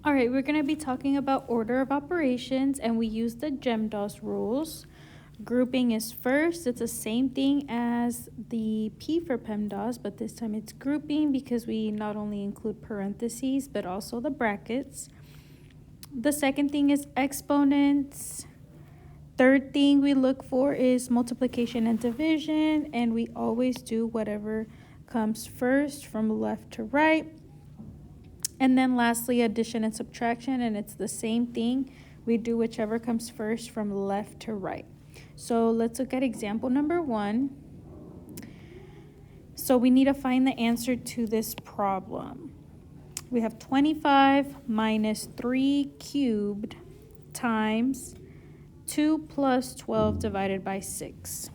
All right, we're going to be talking about order of operations, and we use the GEMDAS rules. Grouping is first. It's the same thing as the P for PEMDAS, but this time it's grouping because we not only include parentheses, but also the brackets. The second thing is exponents. Third thing we look for is multiplication and division, and we always do whatever comes first from left to right. And then lastly, addition and subtraction, and it's the same thing. We do whichever comes first from left to right. So let's look at example number 1. So we need to find the answer to this problem. We have 25 minus 3 cubed times 2 plus 12 divided by 6.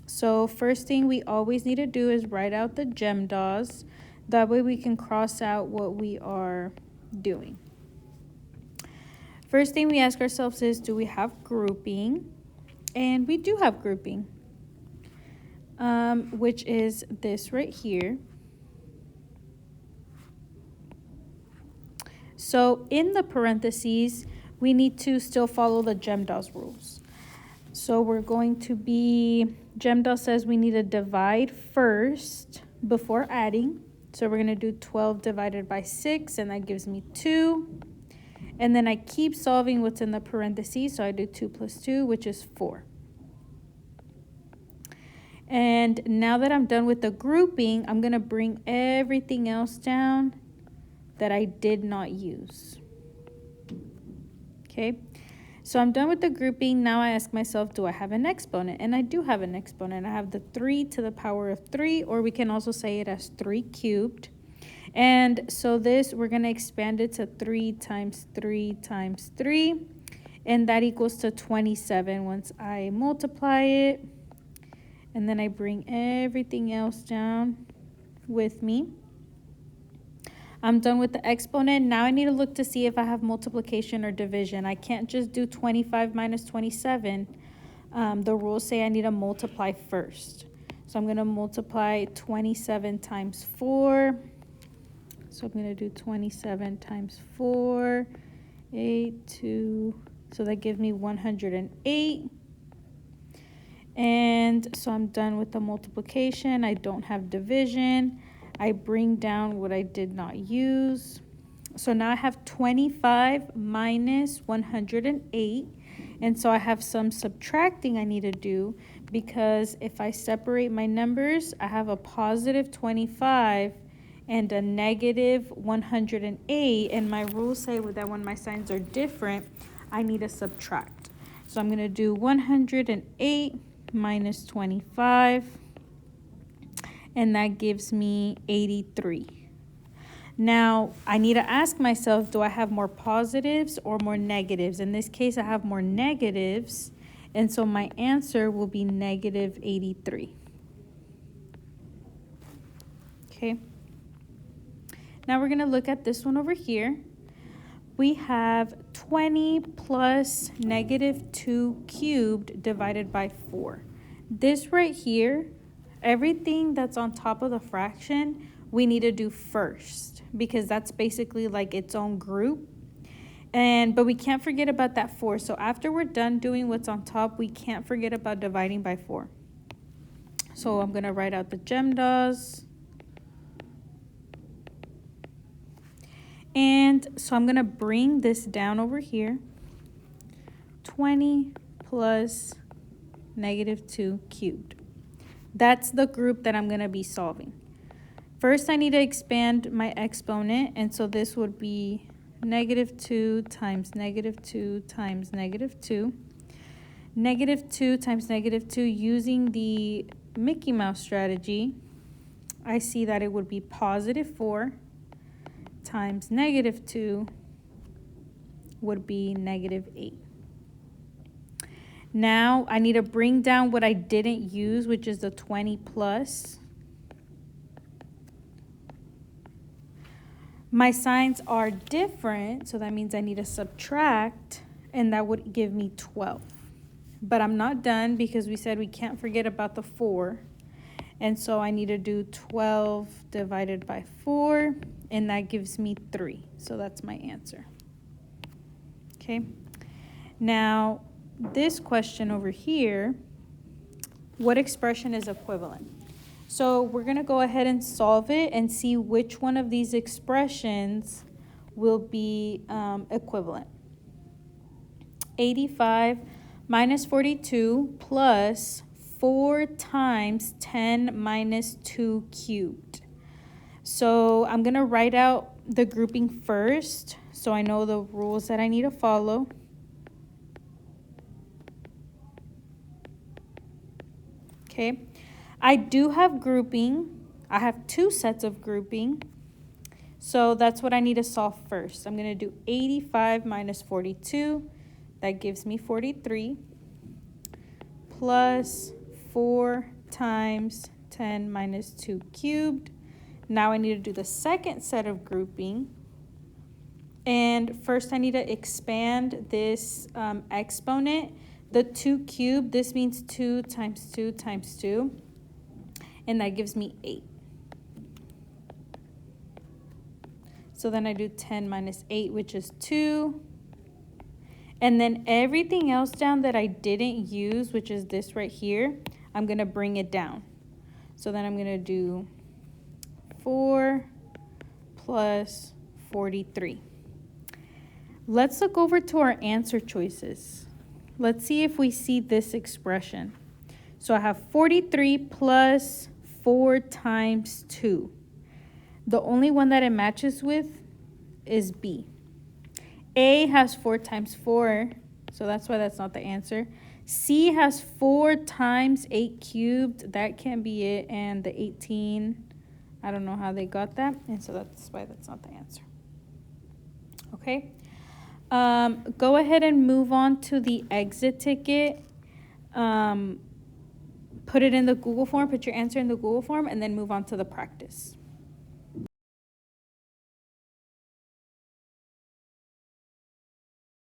So first thing we always need to do is write out the GEMDAS. That way we can cross out what we are doing. First thing we ask ourselves is, do we have grouping? And we do have grouping, which is this right here. So in the parentheses, we need to still follow the GEMDAS rules. So we're going to be, GEMDAS says we need to divide first before adding. So we're going to do 12 divided by 6, and that gives me 2. And then I keep solving what's in the parentheses, so I do 2 plus 2, which is 4. And now that I'm done with the grouping, I'm going to bring everything else down that I did not use. Okay, so I'm done with the grouping. Now I ask myself, do I have an exponent? And I do have an exponent. I have the 3 to the power of 3, or we can also say it as 3 cubed. And so this, we're going to expand it to 3 times 3 times 3. And that equals to 27 once I multiply it. And then I bring everything else down with me. I'm done with the exponent. Now I need to look to see if I have multiplication or division. I can't just do 25 minus 27. The rules say I need to multiply first. So I'm going to multiply 27 times 4. So I'm going to do 27 times 4, 8, 2. So that gives me 108. And so I'm done with the multiplication. I don't have division. I bring down what I did not use. So now I have 25 minus 108. And so I have some subtracting I need to do, because if I separate my numbers, I have a positive 25 and a negative 108. And my rules say that when my signs are different, I need to subtract. So I'm going to do 108 minus 25. And that gives me 83. Now, I need to ask myself, do I have more positives or more negatives? In this case, I have more negatives, and so my answer will be negative 83. Okay. Now we're going to look at this one over here. We have 20 plus negative 2 cubed divided by 4. This right here, everything that's on top of the fraction, we need to do first, because that's basically like its own group. But we can't forget about that 4. So after we're done doing what's on top, we can't forget about dividing by 4. So I'm going to write out the GEMDAS. And so I'm going to bring this down over here. 20 plus negative 2 cubed. That's the group that I'm going to be solving. First, I need to expand my exponent, and so this would be negative 2 times negative 2 times negative 2. Negative 2 times negative 2, using the Mickey Mouse strategy, I see that it would be positive 4 times negative 2 would be negative 8. Now I need to bring down what I didn't use, which is the 20 plus. My signs are different, so that means I need to subtract, and that would give me 12. But I'm not done, because we said we can't forget about the 4. And so I need to do 12 divided by 4, and that gives me 3. So that's my answer. Okay. Now, this question over here, what expression is equivalent? So we're going to go ahead and solve it and see which one of these expressions will be equivalent. 85 minus 42 plus 4 times 10 minus 2 cubed. So I'm going to write out the grouping first so I know the rules that I need to follow. Okay, I do have grouping. I have 2 sets of grouping. So that's what I need to solve first. I'm going to do 85 minus 42. That gives me 43 plus 4 times 10 minus 2 cubed. Now I need to do the second set of grouping. And first I need to expand this exponent. The 2 cubed, this means 2 times 2 times 2. And that gives me 8. So then I do 10 minus 8, which is 2. And then everything else down that I didn't use, which is this right here, I'm going to bring it down. So then I'm going to do 4 plus 43. Let's look over to our answer choices. Let's see if we see this expression. So I have 43 plus 4 times 2. The only one that it matches with is B. A has 4 times 4, so that's why that's not the answer. C has 4 times 8 cubed. That can't be it. And the 18, I don't know how they got that. And so that's why that's not the answer. Okay. Go ahead and move on to the exit ticket. Put it in the Google form. Put your answer in the Google form and then move on to the practice.